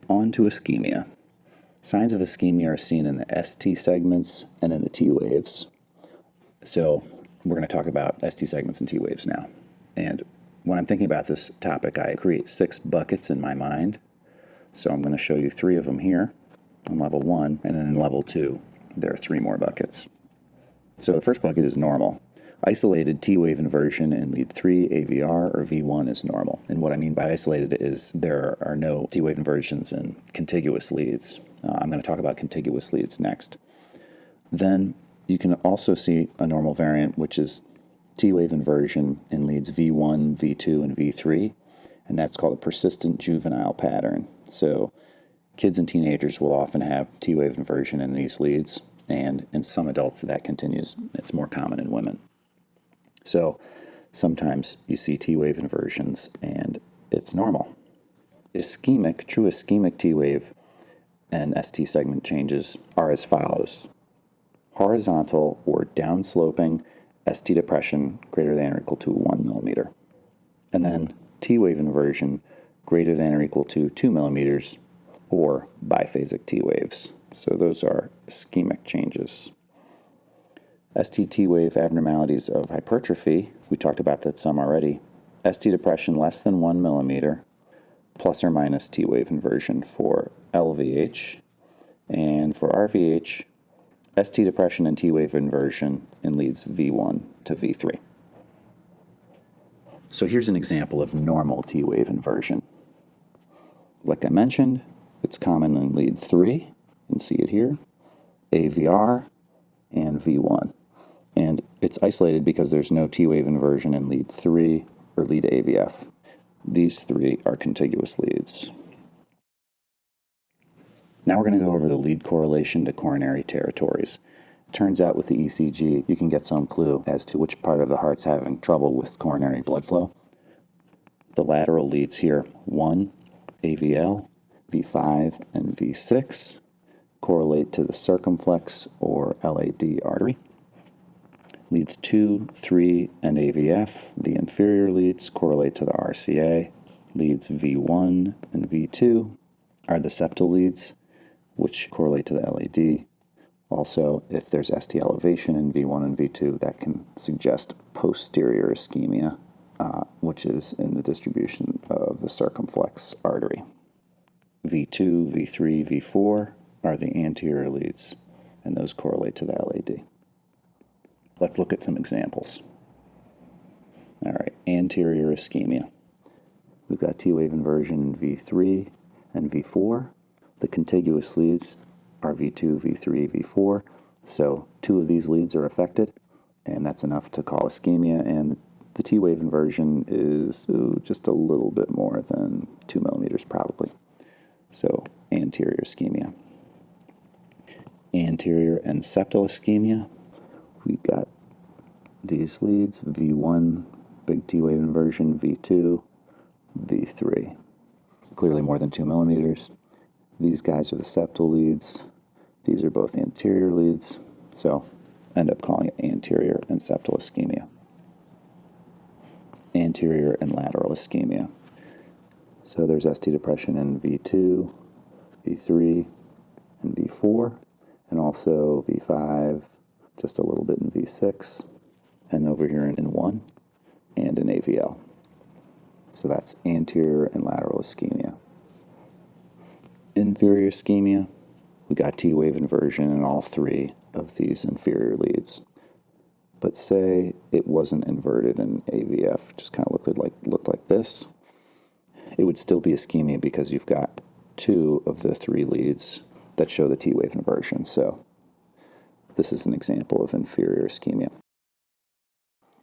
On to ischemia. Signs of ischemia are seen in the ST segments and in the T waves. So we're going to talk about ST segments and T waves now. And when I'm thinking about this topic, I create 6 buckets in my mind. So I'm going to show you 3 of them here on level 1, and then in level 2, there are 3 more buckets. So the first bucket is normal. Isolated T-wave inversion in lead 3, AVR, or V1 is normal. And what I mean by isolated is there are no T-wave inversions in contiguous leads. I'm going to talk about contiguous leads next. Then you can also see a normal variant, which is T-wave inversion in leads V1, V2, and V3, and that's called a persistent juvenile pattern. So kids and teenagers will often have T-wave inversion in these leads, and in some adults that continues. It's more common in women. So sometimes you see T-wave inversions and it's normal. Ischemic, true ischemic T-wave and ST segment changes are as follows. Horizontal or downsloping ST depression greater than or equal to 1 millimeter. And then T-wave inversion greater than or equal to 2 millimeters or biphasic T-waves. So those are ischemic changes. ST-T-wave abnormalities of hypertrophy, we talked about that some already. ST depression less than 1 millimeter, plus or minus T-wave inversion for LVH. And for RVH, ST depression and T-wave inversion in leads V1 to V3. So here's an example of normal T-wave inversion. Like I mentioned, it's common in lead 3, you can see it here, AVR, and V1. And it's isolated because there's no T-wave inversion in lead 3 or lead AVF. These 3 are contiguous leads. Now we're going to go over the lead correlation to coronary territories. It turns out with the ECG, you can get some clue as to which part of the heart's having trouble with coronary blood flow. The lateral leads here, 1, AVL, V5, and V6, correlate to the circumflex or LAD artery. Leads 2, 3, and AVF, the inferior leads, correlate to the RCA. Leads V1 and V2 are the septal leads, which correlate to the LAD. Also, if there's ST elevation in V1 and V2, that can suggest posterior ischemia, which is in the distribution of the circumflex artery. V2, V3, V4 are the anterior leads, and those correlate to the LAD. Let's look at some examples. All right, anterior ischemia. We've got T-wave inversion in V3 and V4. The contiguous leads are V2, V3, V4. So 2 of these leads are affected, and that's enough to call ischemia. And the T-wave inversion is just a little bit more than 2 millimeters probably. So anterior ischemia. Anterior and septal ischemia. We've got these leads, V1, big T-wave inversion, V2, V3. Clearly more than 2 millimeters. These guys are the septal leads. These are both anterior leads. So end up calling it anterior and septal ischemia. Anterior and lateral ischemia. So there's ST depression in V2, V3, and V4, and also V5, just a little bit in V6, and over here in 1, and in AVL. So that's anterior and lateral ischemia. Inferior ischemia, we got T-wave inversion in all 3 of these inferior leads. But say it wasn't inverted in AVF, just kind of looked like this, it would still be ischemia because you've got 2 of the 3 leads that show the T-wave inversion. So this is an example of inferior ischemia.